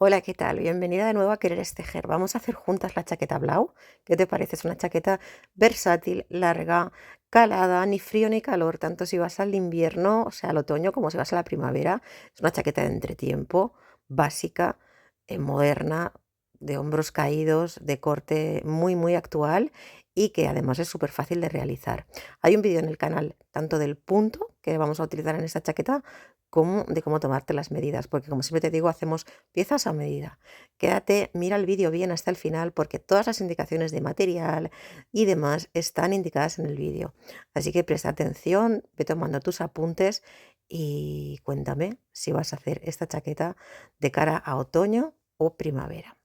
Hola, ¿qué tal? Bienvenida de nuevo a Querer Tejer. Vamos a hacer juntas la chaqueta Blau. ¿Qué te parece? Es una chaqueta versátil, larga, calada, ni frío ni calor, tanto si vas al invierno, o sea, al otoño, como si vas a la primavera. Es una chaqueta de entretiempo, básica, moderna, de hombros caídos, de corte muy actual y que además es súper fácil de realizar. Hay un vídeo en el canal tanto del punto que vamos a utilizar en esta chaqueta como de cómo tomarte las medidas, porque como siempre te digo, hacemos piezas a medida. Quédate, mira el vídeo bien hasta el final porque todas las indicaciones de material y demás están indicadas en el vídeo. Así que presta atención, ve tomando tus apuntes y cuéntame si vas a hacer esta chaqueta de cara a otoño o primavera.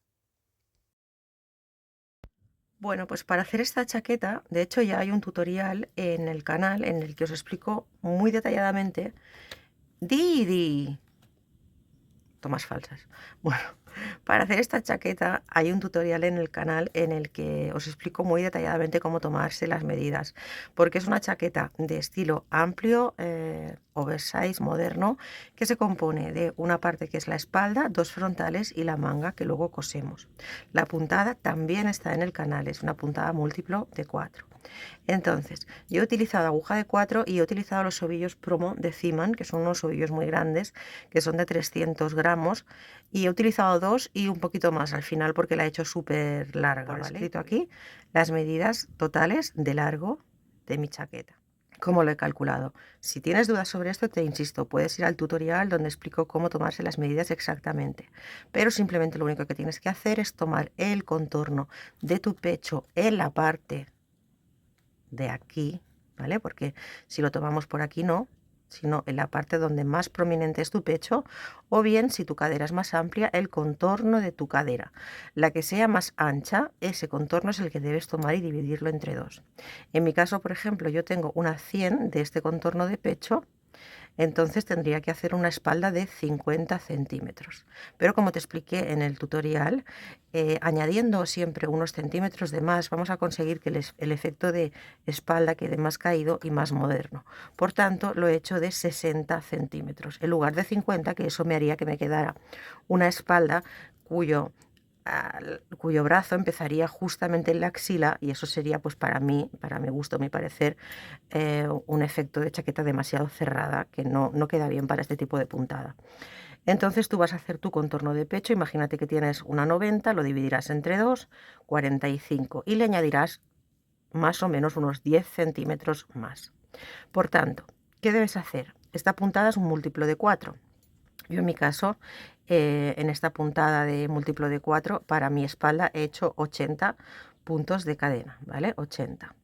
Bueno, pues para hacer esta chaqueta, de hecho ya hay un tutorial en el canal en el que os explico muy detalladamente. Didi, tomas falsas. Bueno, para hacer esta chaqueta hay un tutorial en el canal en el que os explico muy detalladamente cómo tomarse las medidas, porque es una chaqueta de estilo amplio, oversize, moderno, que se compone de una parte que es la espalda, dos frontales y la manga que luego cosemos. La puntada también está en el canal, es una puntada múltiplo de 4. Entonces, yo he utilizado aguja de 4 y he utilizado los ovillos promo de Ziman, que son unos ovillos muy grandes, que son de 300 gramos, y he utilizado dos y un poquito más al final porque la he hecho súper larga. Por escrito aquí las medidas totales de largo de mi chaqueta. ¿Cómo lo he calculado? Si tienes dudas sobre esto, te insisto, puedes ir al tutorial donde explico cómo tomarse las medidas exactamente. Pero simplemente lo único que tienes que hacer es tomar el contorno de tu pecho en la parte de aquí, ¿vale? Porque si lo tomamos por aquí no, sino en la parte donde más prominente es tu pecho, o bien si tu cadera es más amplia, el contorno de tu cadera. La que sea más ancha, ese contorno es el que debes tomar y dividirlo entre dos. En mi caso, por ejemplo, yo tengo una 100 de este contorno de pecho, entonces tendría que hacer una espalda de 50 centímetros. Pero como te expliqué en el tutorial, añadiendo siempre unos centímetros de más, vamos a conseguir que el efecto de espalda quede más caído y más moderno. Por tanto, lo he hecho de 60 centímetros, en lugar de 50, que eso me haría que me quedara una espalda cuyo brazo empezaría justamente en la axila, y eso sería, pues para mí, para mi gusto, mi parecer, un efecto de chaqueta demasiado cerrada que no queda bien para este tipo de puntada. Entonces tú vas a hacer tu contorno de pecho, imagínate que tienes una 90, lo dividirás entre 2, 45, y le añadirás más o menos unos 10 centímetros más. Por tanto, ¿qué debes hacer? Esta puntada es un múltiplo de 4. Yo en mi caso, en esta puntada de múltiplo de 4, para mi espalda he hecho 80 puntos de cadena, ¿vale? 80.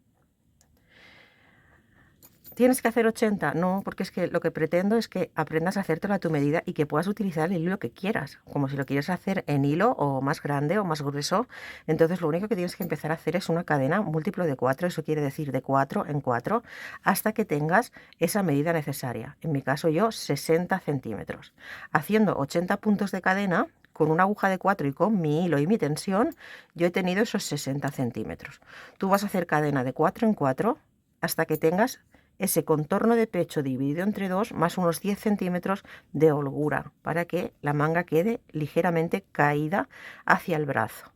¿Tienes que hacer 80? No, porque es que lo que pretendo es que aprendas a hacértelo a tu medida y que puedas utilizar el hilo que quieras, como si lo quieres hacer en hilo o más grande o más grueso. Entonces lo único que tienes que empezar a hacer es una cadena múltiplo de 4, eso quiere decir de 4 en 4, hasta que tengas esa medida necesaria. En mi caso yo 60 centímetros. Haciendo 80 puntos de cadena, con una aguja de 4 y con mi hilo y mi tensión, yo he tenido esos 60 centímetros. Tú vas a hacer cadena de 4 en 4 hasta que tengas ese contorno de pecho dividido entre dos más unos 10 centímetros de holgura para que la manga quede ligeramente caída hacia el brazo.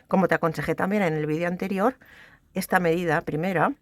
Como te aconsejé también en el vídeo anterior, esta medida primera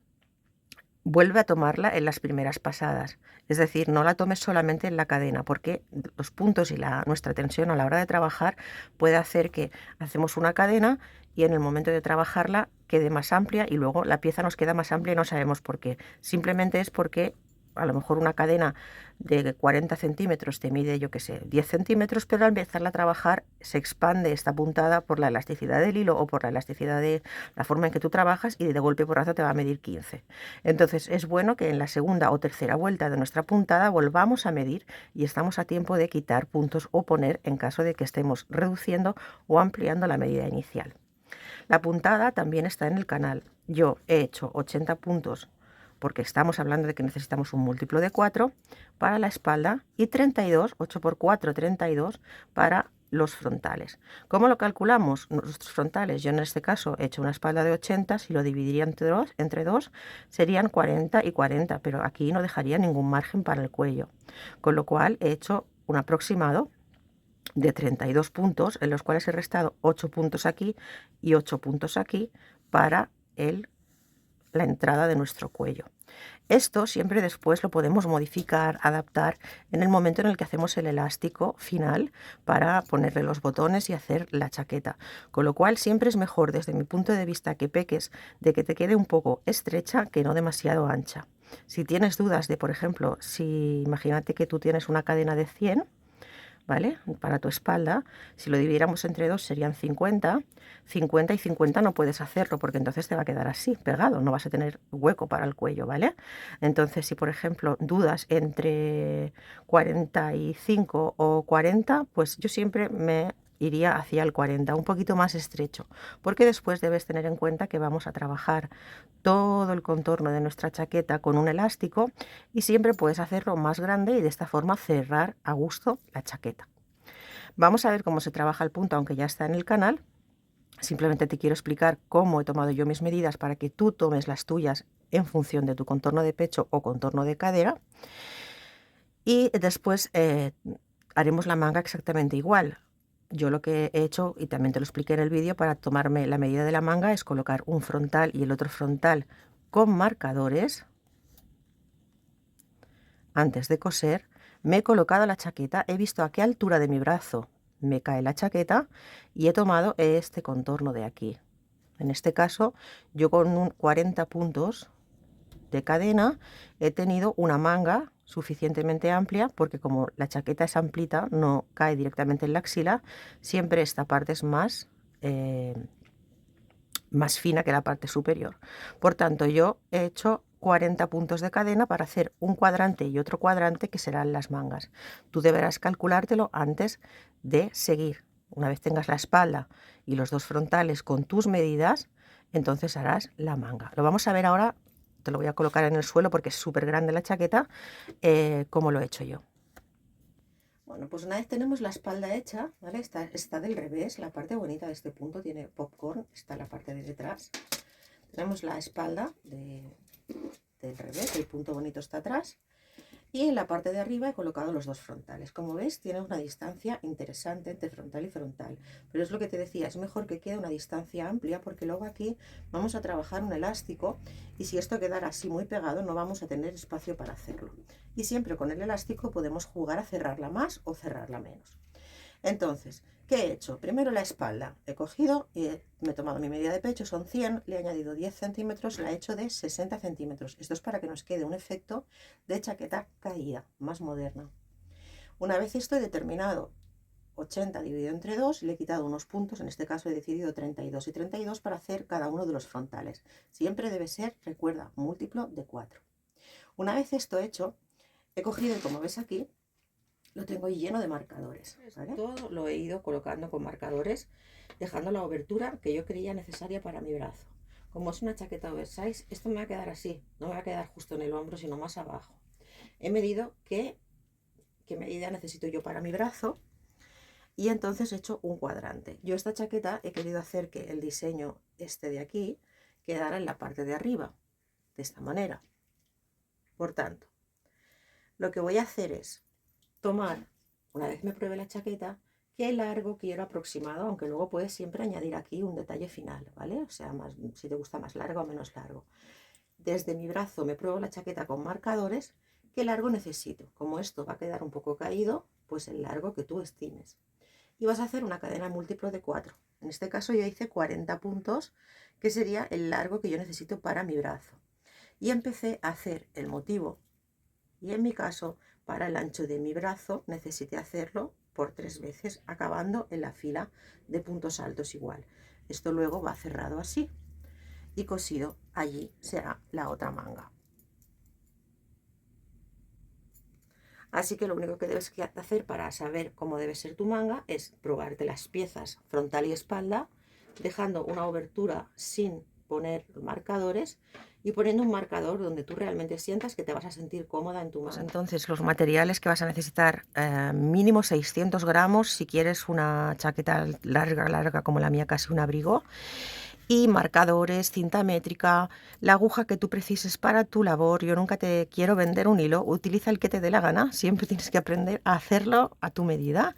vuelve a tomarla en las primeras pasadas, es decir, no la tomes solamente en la cadena, porque los puntos y nuestra tensión a la hora de trabajar puede hacer que hacemos una cadena y en el momento de trabajarla quede más amplia y luego la pieza nos queda más amplia y no sabemos por qué. Simplemente es porque a lo mejor una cadena de 40 centímetros te mide, yo qué sé, 10 centímetros, pero al empezarla a trabajar se expande esta puntada por la elasticidad del hilo o por la elasticidad de la forma en que tú trabajas y de golpe porrazo te va a medir 15. Entonces es bueno que en la segunda o tercera vuelta de nuestra puntada volvamos a medir y estamos a tiempo de quitar puntos o poner en caso de que estemos reduciendo o ampliando la medida inicial. La puntada también está en el canal. Yo he hecho 80 puntos porque estamos hablando de que necesitamos un múltiplo de 4 para la espalda y 32, 8 por 4, 32 para los frontales. ¿Cómo lo calculamos? Nuestros frontales, yo en este caso he hecho una espalda de 80, si lo dividiría entre dos serían 40 y 40, pero aquí no dejaría ningún margen para el cuello, con lo cual he hecho un aproximado de 32 puntos, en los cuales he restado 8 puntos aquí y 8 puntos aquí para la entrada de nuestro cuello. Esto siempre después lo podemos modificar, adaptar en el momento en el que hacemos el elástico final para ponerle los botones y hacer la chaqueta. Con lo cual siempre es mejor, desde mi punto de vista, que peques de que te quede un poco estrecha que no demasiado ancha. Si tienes dudas de, por ejemplo, si imagínate que tú tienes una cadena de 100, ¿vale? Para tu espalda, si lo dividiéramos entre dos serían 50, 50 y 50 no puedes hacerlo porque entonces te va a quedar así, pegado, no vas a tener hueco para el cuello, ¿vale? Entonces, si por ejemplo dudas entre 45 o 40, pues yo siempre me iría hacia el 40, un poquito más estrecho, porque después debes tener en cuenta que vamos a trabajar todo el contorno de nuestra chaqueta con un elástico y siempre puedes hacerlo más grande y de esta forma cerrar a gusto la chaqueta. Vamos a ver cómo se trabaja el punto, aunque ya está en el canal. Simplemente te quiero explicar cómo he tomado yo mis medidas para que tú tomes las tuyas en función de tu contorno de pecho o contorno de cadera. Y después haremos la manga exactamente igual. Yo lo que he hecho, y también te lo expliqué en el vídeo, para tomarme la medida de la manga es colocar un frontal y el otro frontal con marcadores. Antes de coser, me he colocado la chaqueta, he visto a qué altura de mi brazo me cae la chaqueta y he tomado este contorno de aquí. En este caso, yo con 40 puntos de cadena he tenido una manga suficientemente amplia, porque como la chaqueta es amplita, no cae directamente en la axila, siempre esta parte es más fina que la parte superior. Por tanto, yo he hecho 40 puntos de cadena para hacer un cuadrante y otro cuadrante que serán las mangas. Tú deberás calculártelo antes de seguir. Una vez tengas la espalda y los dos frontales con tus medidas, entonces harás la manga. Lo vamos a ver ahora, te lo voy a colocar en el suelo porque es súper grande la chaqueta, como lo he hecho yo. Bueno, pues una vez tenemos la espalda hecha, ¿vale? Está del revés, la parte bonita de este punto tiene popcorn, está la parte de detrás. Tenemos la espalda del revés, el punto bonito está atrás. Y en la parte de arriba he colocado los dos frontales. Como ves, tiene una distancia interesante entre frontal y frontal. Pero es lo que te decía, es mejor que quede una distancia amplia porque luego aquí vamos a trabajar un elástico y si esto quedara así muy pegado no vamos a tener espacio para hacerlo. Y siempre con el elástico podemos jugar a cerrarla más o cerrarla menos. Entonces, ¿qué he hecho? Primero la espalda. He cogido y me he tomado mi medida de pecho, son 100, le he añadido 10 centímetros, la he hecho de 60 centímetros. Esto es para que nos quede un efecto de chaqueta caída, más moderna. Una vez esto he determinado 80 dividido entre 2, le he quitado unos puntos, en este caso he decidido 32 y 32 para hacer cada uno de los frontales. Siempre debe ser, recuerda, múltiplo de 4. Una vez esto hecho, he cogido y como ves aquí, lo tengo lleno de marcadores, ¿vale? Todo lo he ido colocando con marcadores, dejando la abertura que yo creía necesaria para mi brazo. Como es una chaqueta oversize, esto me va a quedar así, no me va a quedar justo en el hombro, sino más abajo. He medido qué medida necesito yo para mi brazo y entonces he hecho un cuadrante. Yo esta chaqueta he querido hacer que el diseño este de aquí quedara en la parte de arriba, de esta manera. Por tanto, lo que voy a hacer es tomar, una vez me pruebe la chaqueta, qué largo quiero aproximado, aunque luego puedes siempre añadir aquí un detalle final, ¿vale? O sea, si te gusta más largo o menos largo. Desde mi brazo me pruebo la chaqueta con marcadores, qué largo necesito. Como esto va a quedar un poco caído, pues el largo que tú estimes. Y vas a hacer una cadena múltiplo de 4. En este caso yo hice 40 puntos, que sería el largo que yo necesito para mi brazo. Y empecé a hacer el motivo. Y en mi caso, para el ancho de mi brazo, necesité hacerlo por 3 veces, acabando en la fila de puntos altos igual. Esto luego va cerrado así y cosido allí será la otra manga. Así que lo único que debes hacer para saber cómo debe ser tu manga es probarte las piezas frontal y espalda, dejando una abertura sin poner marcadores y poniendo un marcador donde tú realmente sientas que te vas a sentir cómoda en tu manga. Entonces los materiales que vas a necesitar, mínimo 600 gramos si quieres una chaqueta larga como la mía, casi un abrigo. y marcadores, cinta métrica, la aguja que tú precises para tu labor. Yo nunca te quiero vender un hilo, utiliza el que te dé la gana, siempre tienes que aprender a hacerlo a tu medida.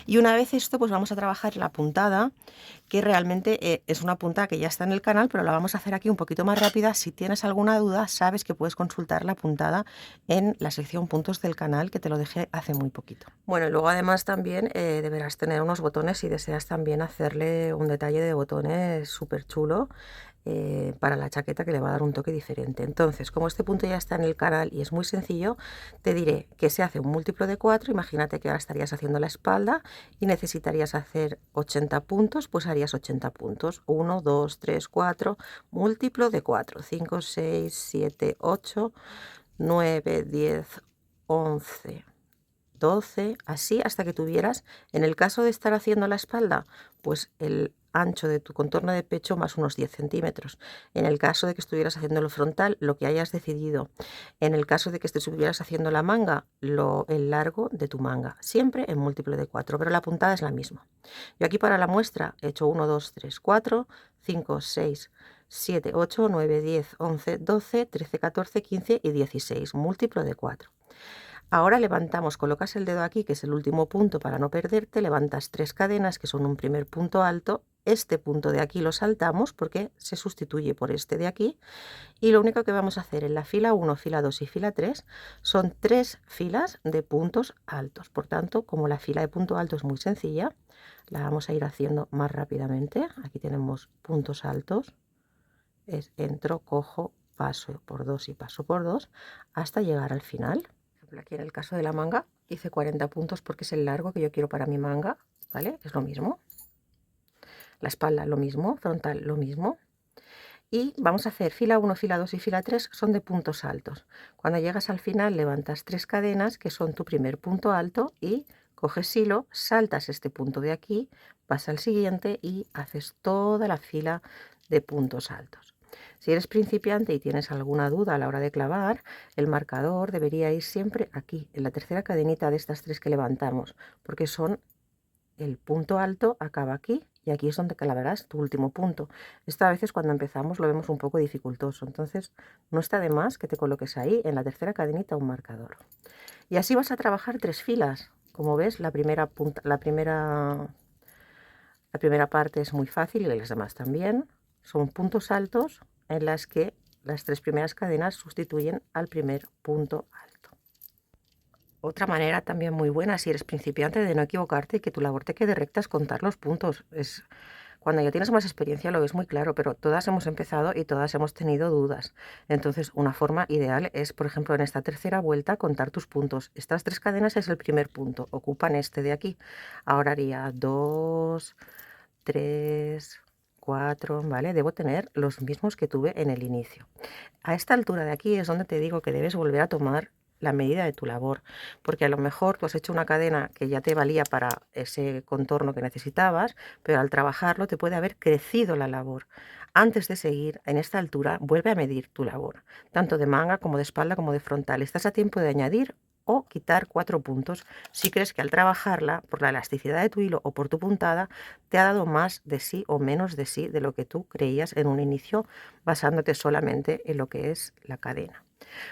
Y una vez esto, pues vamos a trabajar la puntada, que realmente es una puntada que ya está en el canal, pero la vamos a hacer aquí un poquito más rápida. Si tienes alguna duda, sabes que puedes consultar la puntada en la sección puntos del canal, que te lo dejé hace muy poquito. Bueno, luego además también deberás tener unos botones si deseas también hacerle un detalle de botones súper chulo para la chaqueta, que le va a dar un toque diferente. Entonces, como este punto ya está en el canal y es muy sencillo, te diré que se hace un múltiplo de 4. Imagínate que ahora estarías haciendo la espalda y necesitarías hacer 80 puntos, pues harías 80 puntos. 1, 2, 3, 4, múltiplo de 4, 5, 6, 7, 8, 9, 10, 11, 12, así hasta que tuvieras, en el caso de estar haciendo la espalda, pues el ancho de tu contorno de pecho más unos 10 centímetros. En el caso de que estuvieras haciendo lo frontal, lo que hayas decidido. En el caso de que estuvieras haciendo la manga, el largo de tu manga. Siempre en múltiplo de 4, pero la puntada es la misma. Yo aquí para la muestra he hecho 1, 2, 3, 4, 5, 6, 7, 8, 9, 10, 11, 12, 13, 14, 15 y 16. Múltiplo de 4. Ahora levantamos, colocas el dedo aquí, que es el último punto para no perderte, levantas 3 cadenas, que son un primer punto alto. Este punto de aquí lo saltamos porque se sustituye por este de aquí. Y lo único que vamos a hacer en la fila 1, fila 2 y fila 3 son 3 filas de puntos altos. Por tanto, como la fila de punto alto es muy sencilla, la vamos a ir haciendo más rápidamente. Aquí tenemos puntos altos. Entro, cojo, paso por 2 y paso por 2 hasta llegar al final. Aquí en el caso de la manga hice 40 puntos porque es el largo que yo quiero para mi manga, ¿vale? Es lo mismo. La espalda lo mismo, frontal lo mismo. Y vamos a hacer fila 1, fila 2 y fila 3 son de puntos altos. Cuando llegas al final levantas 3 cadenas que son tu primer punto alto y coges hilo, saltas este punto de aquí, vas al siguiente y haces toda la fila de puntos altos. Si eres principiante y tienes alguna duda a la hora de clavar, el marcador debería ir siempre aquí, en la tercera cadenita de estas 3 que levantamos, porque son el punto alto acaba aquí y aquí es donde clavarás tu último punto. Esto a veces cuando empezamos lo vemos un poco dificultoso, entonces no está de más que te coloques ahí en la tercera cadenita un marcador. Y así vas a trabajar 3 filas. Como ves, la primera parte es muy fácil y las demás también. Son puntos altos en las que las 3 primeras cadenas sustituyen al primer punto alto. Otra manera también muy buena, si eres principiante, de no equivocarte y que tu labor te quede recta, es contar los puntos. Cuando ya tienes más experiencia lo ves muy claro, pero todas hemos empezado y todas hemos tenido dudas. Entonces, una forma ideal es, por ejemplo, en esta tercera vuelta, contar tus puntos. Estas 3 cadenas es el primer punto, ocupan este de aquí. Ahora haría 2, 3, 4, ¿vale? Debo tener los mismos que tuve en el inicio. A esta altura de aquí es donde te digo que debes volver a tomar la medida de tu labor, porque a lo mejor tú has hecho una cadena que ya te valía para ese contorno que necesitabas, pero al trabajarlo te puede haber crecido la labor. Antes de seguir en esta altura, vuelve a medir tu labor, tanto de manga como de espalda como de frontal. Estás a tiempo de añadir o quitar 4 puntos si crees que al trabajarla, por la elasticidad de tu hilo o por tu puntada, te ha dado más de sí o menos de sí de lo que tú creías en un inicio, basándote solamente en lo que es la cadena.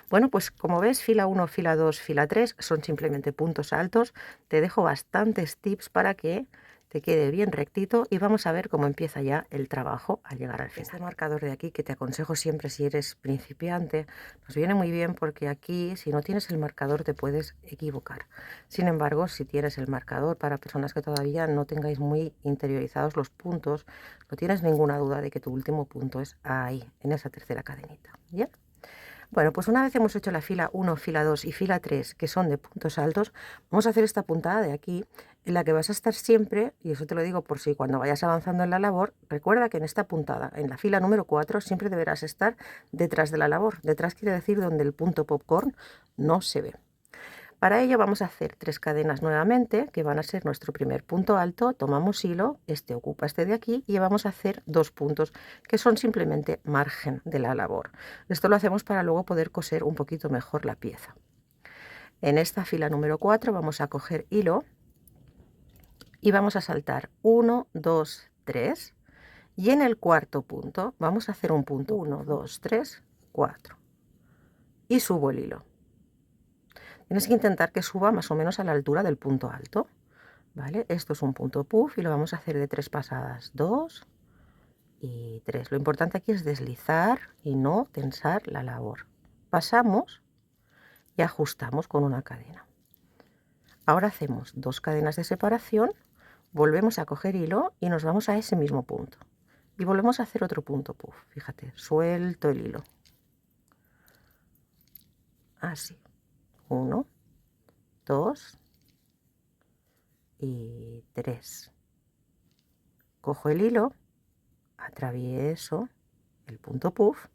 Bueno, pues como ves, fila 1, fila 2, fila 3 son simplemente puntos altos. Te dejo bastantes tips para que te quede bien rectito y vamos a ver cómo empieza ya el trabajo al llegar al final. Este marcador de aquí, que te aconsejo siempre si eres principiante, nos viene muy bien porque aquí, si no tienes el marcador, te puedes equivocar. Sin embargo, si tienes el marcador para personas que todavía no tengáis muy interiorizados los puntos, no tienes ninguna duda de que tu último punto es ahí, en esa tercera cadenita. ¿Bien? Bueno, pues una vez hemos hecho la fila 1, fila 2 y fila 3, que son de puntos altos, vamos a hacer esta puntada de aquí, en la que vas a estar siempre, y eso te lo digo por si cuando vayas avanzando en la labor, recuerda que en esta puntada, en la fila número 4, siempre deberás estar detrás de la labor. Detrás quiere decir donde el punto popcorn no se ve. Para ello vamos a hacer 3 cadenas nuevamente, que van a ser nuestro primer punto alto. Tomamos hilo, este ocupa este de aquí, y vamos a hacer 2 puntos, que son simplemente margen de la labor. Esto lo hacemos para luego poder coser un poquito mejor la pieza. En esta fila número 4 vamos a coger hilo y vamos a saltar 1, 2, 3, Y en el cuarto punto vamos a hacer un punto 1, 2, 3, 4 y subo el hilo. Tienes que intentar que suba más o menos a la altura del punto alto, ¿vale? Esto es un punto puff y lo vamos a hacer de 3 pasadas, 2 y 3. Lo importante aquí es deslizar y no tensar la labor. Pasamos y ajustamos con una cadena. Ahora hacemos 2 cadenas de separación, volvemos a coger hilo y nos vamos a ese mismo punto. Y volvemos a hacer otro punto puff. Fíjate, suelto el hilo. Así. 1, 2 y 3. Cojo el hilo, atravieso el punto puff,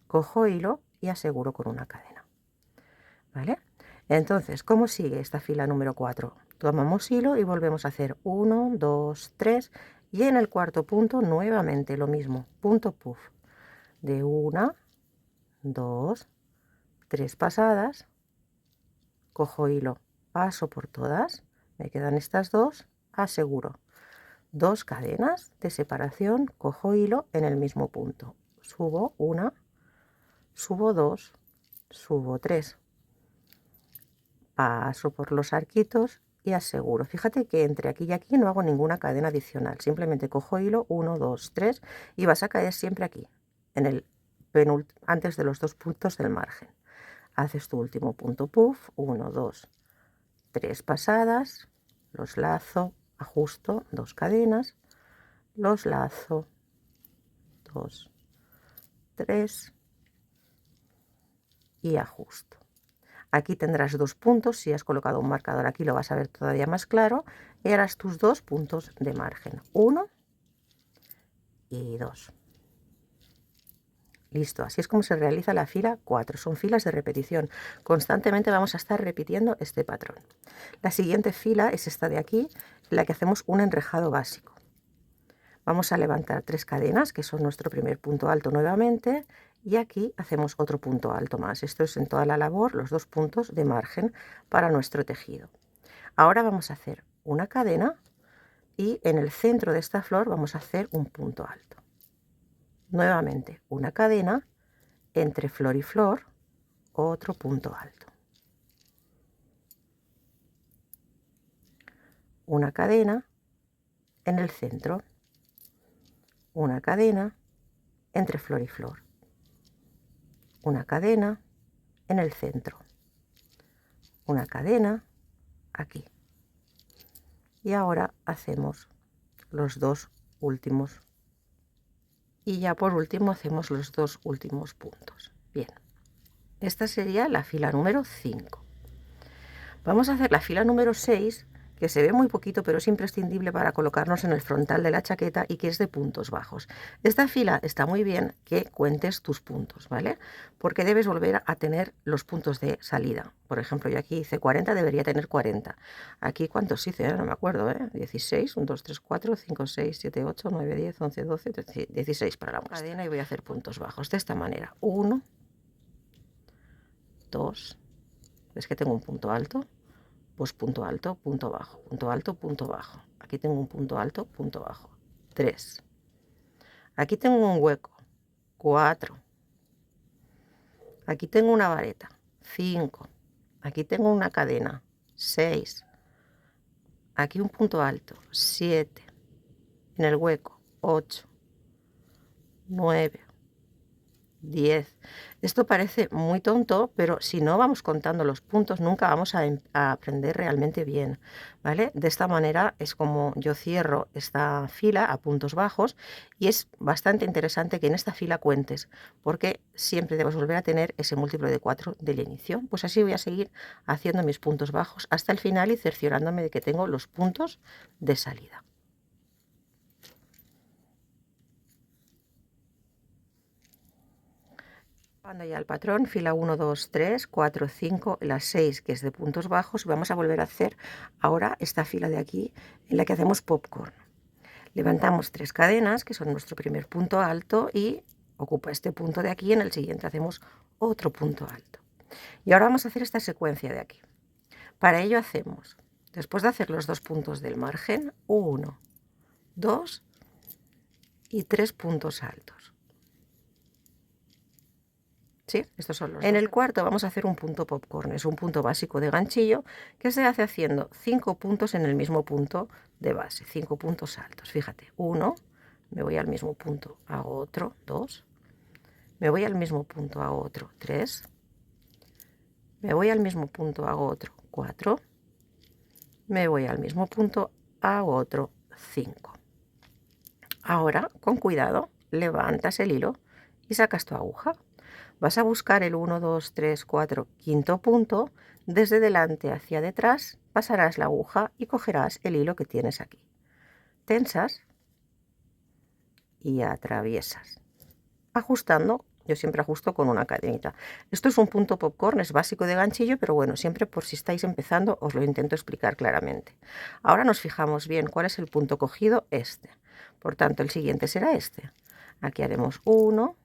cojo hilo y aseguro con una cadena. ¿Vale? Entonces, ¿cómo sigue esta fila número 4? Tomamos hilo y volvemos a hacer 1, 2, 3 y en el cuarto punto nuevamente lo mismo, punto puff de 1, 2, 3 pasadas, cojo hilo, paso por todas, me quedan estas dos, aseguro 2 cadenas de separación, cojo hilo en el mismo punto, subo 1, subo 2, subo 3. Paso por los arquitos y aseguro. Fíjate que entre aquí y aquí no hago ninguna cadena adicional. Simplemente cojo hilo 1, 2, 3 y vas a caer siempre aquí, en el antes de los 2 puntos del margen. Haces tu último punto puff, 1, 2, 3 pasadas, los lazo, ajusto 2 cadenas, los lazo, 2, 3 y ajusto. Aquí tendrás 2 puntos, si has colocado un marcador aquí lo vas a ver todavía más claro, y harás tus 2 puntos de margen, 1 y 2. Listo, así es como se realiza la fila 4, son filas de repetición, constantemente vamos a estar repitiendo este patrón. La siguiente fila es esta de aquí, en la que hacemos un enrejado básico. Vamos a levantar 3 cadenas, que son nuestro primer punto alto nuevamente, y aquí hacemos otro punto alto más. Esto es en toda la labor, los 2 puntos de margen para nuestro tejido. Ahora vamos a hacer una cadena y en el centro de esta flor vamos a hacer un punto alto. Nuevamente una cadena, entre flor y flor, otro punto alto. Una cadena en el centro, una cadena entre flor y flor, una cadena en el centro, una cadena aquí. Y ahora hacemos los 2 últimos y ya por último hacemos los 2 últimos puntos. Bien, esta sería la fila número 5. Vamos a hacer la fila número 6, que se ve muy poquito pero es imprescindible para colocarnos en el frontal de la chaqueta y que es de puntos bajos. Esta fila está muy bien que cuentes tus puntos, ¿vale? Porque debes volver a tener los puntos de salida. Por ejemplo, yo aquí hice 40, debería tener 40. Aquí, ¿cuántos hice? No me acuerdo, ¿eh? 16, 1, 2, 3, 4, 5, 6, 7, 8, 9, 10, 11, 12, 13, 16 para la cadena y voy a hacer puntos bajos de esta manera. 1, 2, ¿ves que tengo un punto alto? Pues punto alto, punto bajo, punto alto, punto bajo. Aquí tengo un punto alto, punto bajo. 3. Aquí tengo un hueco. 4. Aquí tengo una vareta. 5. Aquí tengo una cadena. 6. Aquí un punto alto. 7. En el hueco. 8. 9. 10. Esto parece muy tonto, pero si no vamos contando los puntos nunca vamos a aprender realmente bien, ¿vale? De esta manera es como yo cierro esta fila a puntos bajos y es bastante interesante que en esta fila cuentes, porque siempre debes volver a tener ese múltiplo de 4 del inicio. Pues así voy a seguir haciendo mis puntos bajos hasta el final y cerciorándome de que tengo los puntos de salida. Cuando ya el patrón, fila 1, 2, 3, 4, 5, las 6 que es de puntos bajos, vamos a volver a hacer ahora esta fila de aquí en la que hacemos popcorn. Levantamos 3 cadenas que son nuestro primer punto alto y ocupa este punto de aquí, en el siguiente hacemos otro punto alto. Y ahora vamos a hacer esta secuencia de aquí. Para ello hacemos, después de hacer los 2 puntos del margen, 1, 2 y 3 puntos altos. ¿Sí? Estos son los. En el cuarto vamos a hacer un punto popcorn. Es un punto básico de ganchillo que se hace haciendo 5 puntos en el mismo punto de base. 5 puntos altos. Fíjate, 1, me voy al mismo punto, hago otro, 2, me voy al mismo punto, hago otro, 3, me voy al mismo punto, hago otro, 4, me voy al mismo punto, hago otro, 5. Ahora, con cuidado, levantas el hilo y sacas tu aguja. Vas a buscar el 1, 2, 3, 4, quinto punto. Desde delante hacia detrás pasarás la aguja y cogerás el hilo que tienes aquí. Tensas y atraviesas. Ajustando, yo siempre ajusto con una cadenita. Esto es un punto popcorn, es básico de ganchillo, pero bueno, siempre por si estáis empezando os lo intento explicar claramente. Ahora nos fijamos bien cuál es el punto cogido, este. Por tanto, el siguiente será este. Aquí haremos 1,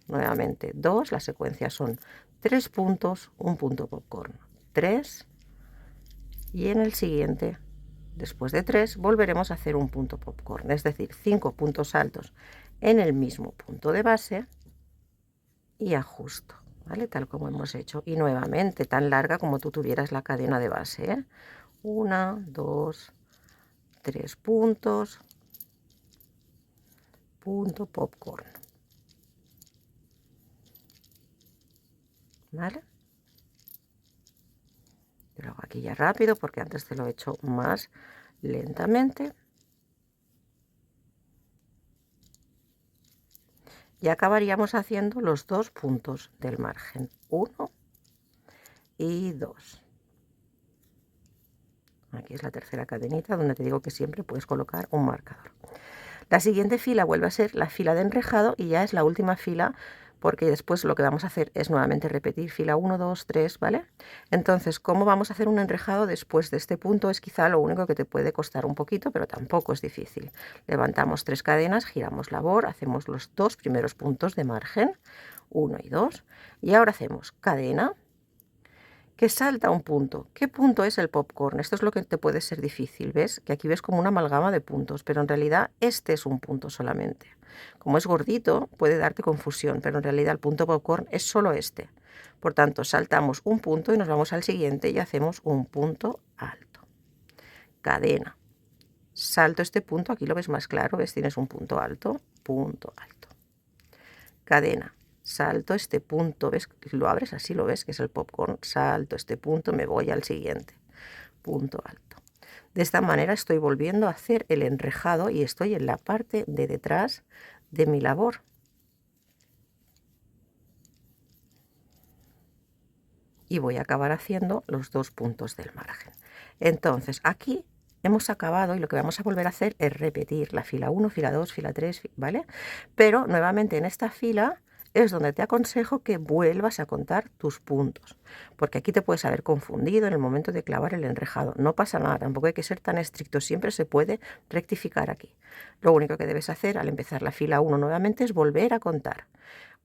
nuevamente 2, la secuencia son 3 puntos, un punto popcorn, 3, y en el siguiente, después de 3, volveremos a hacer un punto popcorn, es decir, 5 puntos altos en el mismo punto de base y ajusto, ¿vale? Tal como hemos hecho. Y nuevamente tan larga como tú tuvieras la cadena de base, ¿eh? 1, 2, 3 puntos, punto popcorn, ¿vale? Yo lo hago aquí ya rápido porque antes te lo he hecho más lentamente. Y acabaríamos haciendo los 2 puntos del margen, 1 y 2. Aquí es la tercera cadenita donde te digo que siempre puedes colocar un marcador. La siguiente fila vuelve a ser la fila de enrejado y ya es la última fila, porque después lo que vamos a hacer es nuevamente repetir fila 1, 2, 3, ¿vale? Entonces, ¿cómo vamos a hacer un enrejado después de este punto? Es quizá lo único que te puede costar un poquito, pero tampoco es difícil. Levantamos 3 cadenas, giramos labor, hacemos los 2 primeros puntos de margen, 1 y 2, y ahora hacemos cadena, que salta un punto. ¿Qué punto es el popcorn? Esto es lo que te puede ser difícil, ¿ves? Que aquí ves como una amalgama de puntos, pero en realidad este es un punto solamente. Como es gordito, puede darte confusión, pero en realidad el punto popcorn es solo este. Por tanto, saltamos un punto y nos vamos al siguiente y hacemos un punto alto. Cadena. Salto este punto, aquí lo ves más claro, ¿ves? Tienes un punto alto, cadena. Salto este punto, ¿ves? Lo abres así, lo ves, que es el popcorn. Salto este punto, me voy al siguiente. Punto alto. De esta manera estoy volviendo a hacer el enrejado y estoy en la parte de detrás de mi labor. Y voy a acabar haciendo los 2 puntos del margen. Entonces, aquí hemos acabado y lo que vamos a volver a hacer es repetir la fila 1, fila 2, fila 3, ¿vale? Pero nuevamente en esta fila es donde te aconsejo que vuelvas a contar tus puntos, porque aquí te puedes haber confundido en el momento de clavar el enrejado. No pasa nada, tampoco hay que ser tan estricto, siempre se puede rectificar aquí. Lo único que debes hacer al empezar la fila 1 nuevamente es volver a contar.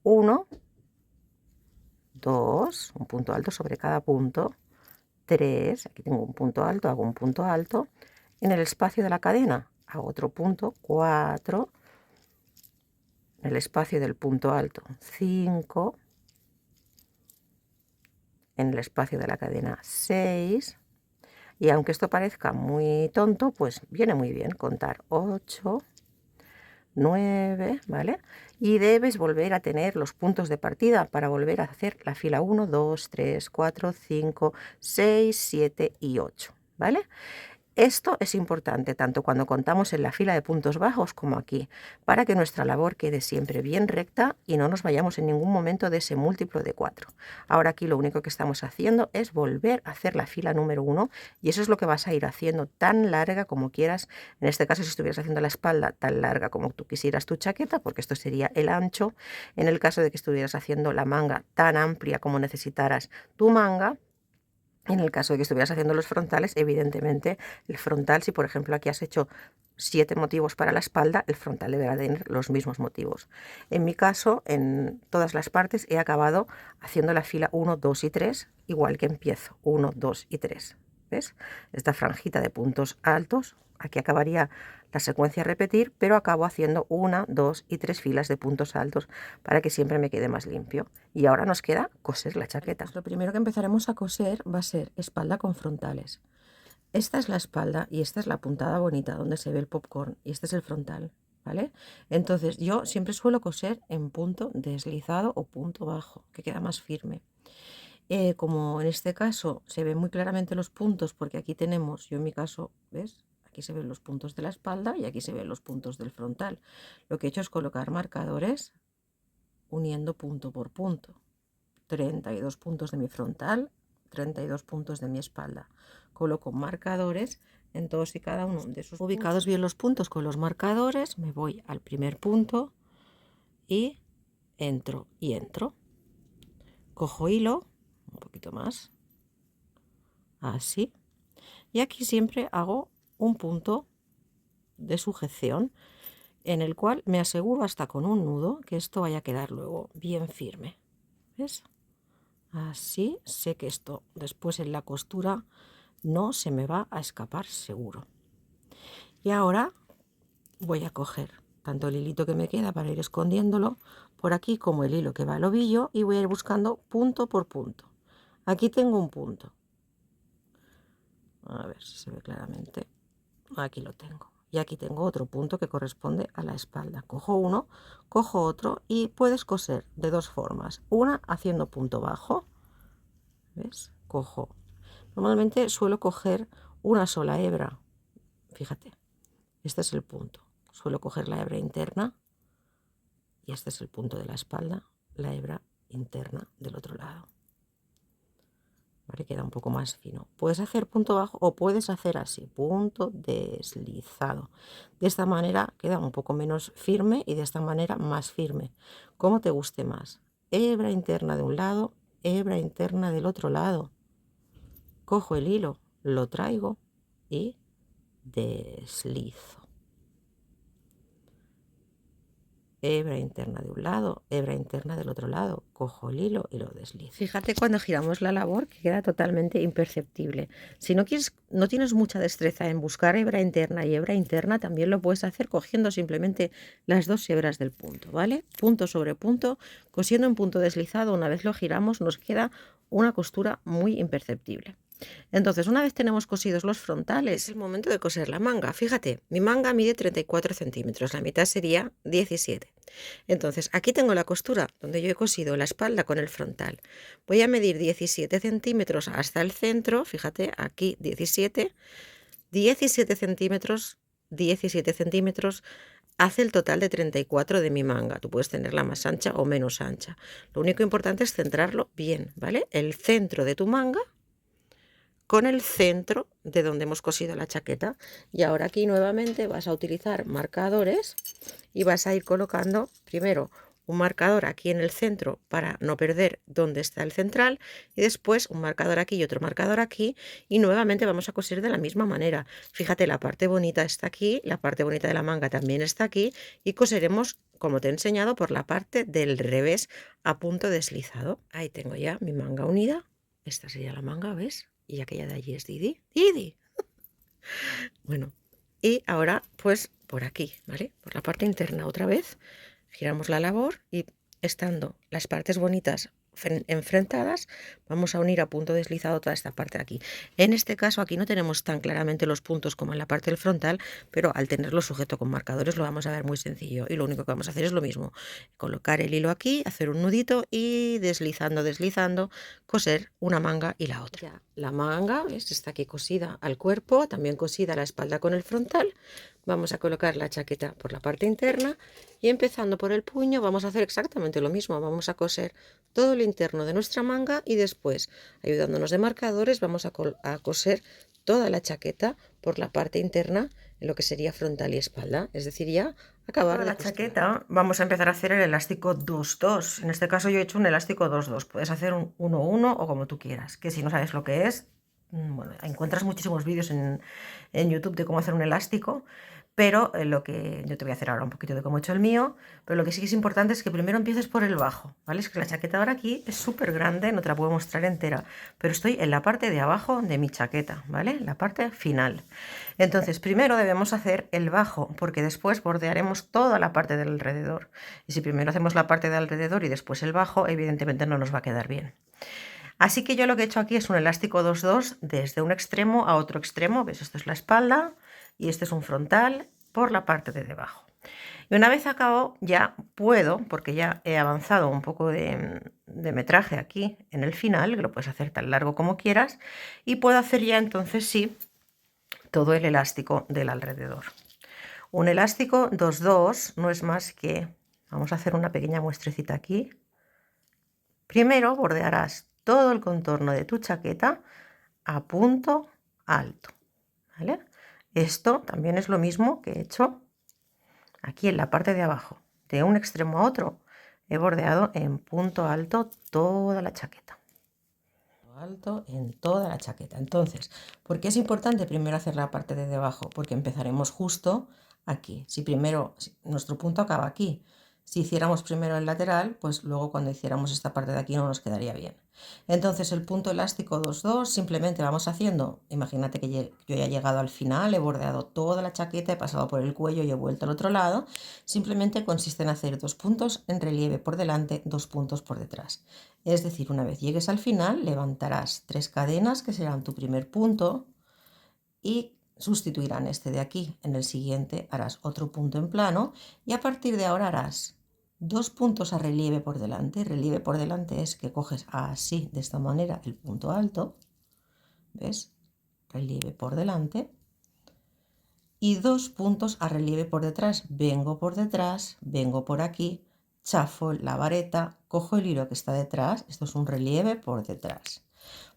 1, 2, un punto alto sobre cada punto, 3, aquí tengo un punto alto, hago un punto alto, en el espacio de la cadena hago otro punto, 4, en el espacio del punto alto 5, en el espacio de la cadena 6, y aunque esto parezca muy tonto, pues viene muy bien contar 8, 9, ¿vale? Y debes volver a tener los puntos de partida para volver a hacer la fila 1, 2, 3, 4, 5, 6, 7 y 8, ¿vale? Esto es importante tanto cuando contamos en la fila de puntos bajos como aquí, para que nuestra labor quede siempre bien recta y no nos vayamos en ningún momento de ese múltiplo de 4. Ahora aquí lo único que estamos haciendo es volver a hacer la fila número 1 y eso es lo que vas a ir haciendo tan larga como quieras. En este caso, si estuvieras haciendo la espalda tan larga como tú quisieras tu chaqueta, porque esto sería el ancho. En el caso de que estuvieras haciendo la manga tan amplia como necesitaras tu manga. En el caso de que estuvieras haciendo los frontales, evidentemente el frontal, si por ejemplo aquí has hecho 7 motivos para la espalda, el frontal deberá tener los mismos motivos. En mi caso, en todas las partes he acabado haciendo la fila 1, 2 y 3, igual que empiezo, 1, 2 y 3. ¿ves? Esta franjita de puntos altos, aquí acabaría la secuencia a repetir, pero acabo haciendo 1, 2 y 3 filas de puntos altos para que siempre me quede más limpio. Y ahora nos queda coser la chaqueta. Pues lo primero que empezaremos a coser va a ser espalda con frontales. Esta es la espalda y esta es la puntada bonita donde se ve el popcorn y este es el frontal, ¿vale? Entonces yo siempre suelo coser en punto deslizado o punto bajo, que queda más firme. Como en este caso se ven muy claramente los puntos, porque aquí tenemos, yo en mi caso, ¿ves? Aquí se ven los puntos de la espalda y aquí se ven los puntos del frontal. Lo que he hecho es colocar marcadores uniendo punto por punto. 32 puntos de mi frontal, 32 puntos de mi espalda. Coloco marcadores en todos y cada uno de esos ubicados puntos. Bien los puntos con los marcadores, me voy al primer punto y entro y entro. Cojo hilo, un poquito más, así, y aquí siempre hago un punto de sujeción en el cual me aseguro hasta con un nudo que esto vaya a quedar luego bien firme. ¿Ves? Así sé que esto después en la costura no se me va a escapar seguro. Y ahora voy a coger tanto el hilito que me queda para ir escondiéndolo por aquí como el hilo que va al ovillo y voy a ir buscando punto por punto. Aquí tengo un punto. A ver si se ve claramente. Aquí lo tengo. Y aquí tengo otro punto que corresponde a la espalda. Cojo uno, cojo otro y puedes coser de dos formas. Una haciendo punto bajo. ¿Ves? Cojo. Normalmente suelo coger una sola hebra. Fíjate, este es el punto. Suelo coger la hebra interna y este es el punto de la espalda, la hebra interna del otro lado. ¿Vale? Queda un poco más fino. Puedes hacer punto bajo o puedes hacer así, punto deslizado. De esta manera queda un poco menos firme y de esta manera más firme. Como te guste más. Hebra interna de un lado, hebra interna del otro lado. Cojo el hilo, lo traigo y deslizo. Hebra interna de un lado, hebra interna del otro lado, cojo el hilo y lo deslizo. Fíjate cuando giramos la labor que queda totalmente imperceptible. Si no tienes mucha destreza en buscar hebra interna y hebra interna, también lo puedes hacer cogiendo simplemente las dos hebras del punto, ¿vale? Punto sobre punto, cosiendo en punto deslizado, una vez lo giramos nos queda una costura muy imperceptible. Entonces, una vez tenemos cosidos los frontales, es el momento de coser la manga. Fíjate, mi manga mide 34 centímetros, la mitad sería 17. Entonces, aquí tengo la costura donde yo he cosido la espalda con el frontal. Voy a medir 17 centímetros hasta el centro, fíjate, aquí 17 centímetros, 17 centímetros, hace el total de 34 de mi manga. Tú puedes tenerla más ancha o menos ancha. Lo único importante es centrarlo bien, ¿vale? El centro de tu manga con el centro de donde hemos cosido la chaqueta. Y ahora aquí nuevamente vas a utilizar marcadores y vas a ir colocando primero un marcador aquí en el centro para no perder dónde está el central y después un marcador aquí y otro marcador aquí y nuevamente vamos a coser de la misma manera. Fíjate, la parte bonita está aquí, la parte bonita de la manga también está aquí y coseremos como te he enseñado por la parte del revés a punto deslizado. Ahí tengo ya mi manga unida. Esta sería la manga, ¿ves? Y aquella de allí es Didi. ¡Didi! Bueno, y ahora pues por aquí, ¿vale? Por la parte interna otra vez, giramos la labor y estando las partes bonitas enfrentadas, vamos a unir a punto deslizado toda esta parte de aquí. En este caso aquí no tenemos tan claramente los puntos como en la parte del frontal, pero al tenerlo sujeto con marcadores lo vamos a ver muy sencillo y lo único que vamos a hacer es lo mismo, colocar el hilo aquí, hacer un nudito y deslizando, deslizando, coser una manga y la otra. Ya, la manga, ¿ves? Está aquí cosida al cuerpo, también cosida la espalda con el frontal. Vamos a colocar la chaqueta por la parte interna y empezando por el puño vamos a hacer exactamente lo mismo. Vamos a coser todo el interno de nuestra manga y después, ayudándonos de marcadores, vamos a coser toda la chaqueta por la parte interna en lo que sería frontal y espalda. Es decir, ya acabar de la chaqueta vamos a empezar a hacer el elástico 2-2. En este caso yo he hecho un elástico 2-2. Puedes hacer un 1-1 o como tú quieras, que si no sabes lo que es, bueno, encuentras muchísimos vídeos en YouTube de cómo hacer un elástico, Pero lo que yo te voy a hacer ahora un poquito de cómo he hecho el mío, pero lo que sí que es importante es que primero empieces por el bajo, ¿vale? Es que la chaqueta ahora aquí es súper grande, no te la puedo mostrar entera, pero estoy en la parte de abajo de mi chaqueta, ¿vale? La parte final. Entonces, primero debemos hacer el bajo, porque después bordearemos toda la parte del alrededor. Y si primero hacemos la parte de alrededor y después el bajo, evidentemente no nos va a quedar bien. Así que yo lo que he hecho aquí es un elástico 2-2 desde un extremo a otro extremo, ¿ves? Esto es la espalda y este es un frontal por la parte de debajo. Y una vez acabo ya puedo, porque ya he avanzado un poco de metraje aquí en el final, que lo puedes hacer tan largo como quieras, y puedo hacer ya entonces sí todo el elástico del alrededor. Un elástico 2-2 no es más que, vamos a hacer una pequeña muestrecita aquí. Primero bordearás todo el contorno de tu chaqueta a punto alto, ¿vale? Esto también es lo mismo que he hecho aquí en la parte de abajo. De un extremo a otro he bordeado en punto alto toda la chaqueta. Alto en toda la chaqueta. Entonces, ¿por qué es importante primero hacer la parte de debajo? Porque empezaremos justo aquí. Si primero nuestro punto acaba aquí, si hiciéramos primero el lateral, pues luego cuando hiciéramos esta parte de aquí no nos quedaría bien. Entonces el punto elástico 2-2 simplemente vamos haciendo, imagínate que yo ya he llegado al final, he bordeado toda la chaqueta, he pasado por el cuello y he vuelto al otro lado. Simplemente consiste en hacer 2 puntos en relieve por delante, 2 puntos por detrás. Es decir, una vez llegues al final, levantarás 3 cadenas que serán tu primer punto y sustituirán este de aquí. En el siguiente harás otro punto en plano y a partir de ahora harás 2 puntos a relieve por delante. Relieve por delante es que coges así, de esta manera, el punto alto. ¿Ves? Relieve por delante. Y 2 puntos a relieve por detrás. Vengo por aquí, chafo la vareta, cojo el hilo que está detrás. Esto es un relieve por detrás.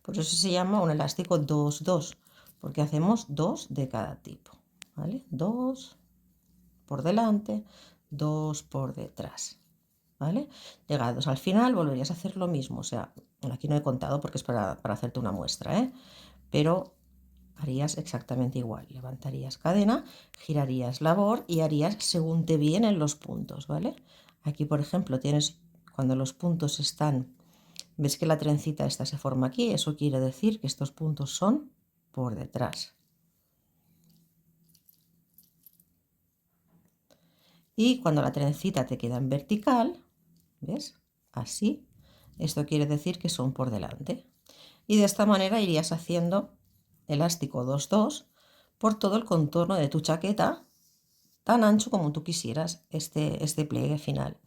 Por eso se llama un elástico 2-2, porque hacemos 2 de cada tipo, ¿vale? 2 por delante, 2 por detrás, ¿vale? Llegados al final volverías a hacer lo mismo, o sea, aquí no he contado porque es para hacerte una muestra, ¿eh? Pero harías exactamente igual, levantarías cadena, girarías labor y harías según te vienen los puntos, ¿vale? Aquí, por ejemplo, tienes cuando los puntos están. ¿Ves que la trencita esta se forma aquí? Eso quiere decir que estos puntos son por detrás. Y cuando la trencita te queda en vertical, ¿ves? Así, esto quiere decir que son por delante. Y de esta manera irías haciendo elástico 2-2 por todo el contorno de tu chaqueta, tan ancho como tú quisieras este pliegue final.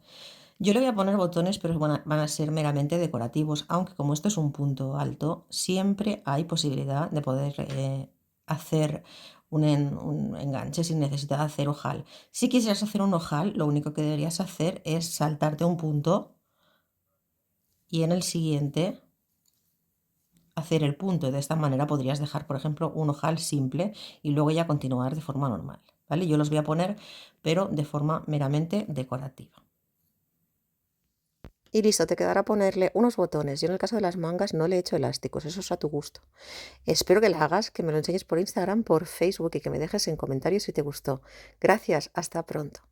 Yo le voy a poner botones, pero van a ser meramente decorativos, aunque como esto es un punto alto, siempre hay posibilidad de poder hacer un enganche sin necesidad de hacer ojal. Si quisieras hacer un ojal, lo único que deberías hacer es saltarte un punto y en el siguiente hacer el punto. De esta manera podrías dejar, por ejemplo, un ojal simple y luego ya continuar de forma normal, ¿vale? Yo los voy a poner, pero de forma meramente decorativa. Y listo, te quedará ponerle unos botones. Yo en el caso de las mangas no le he hecho elásticos, eso es a tu gusto. Espero que la hagas, que me lo enseñes por Instagram, por Facebook y que me dejes en comentarios si te gustó. Gracias, hasta pronto.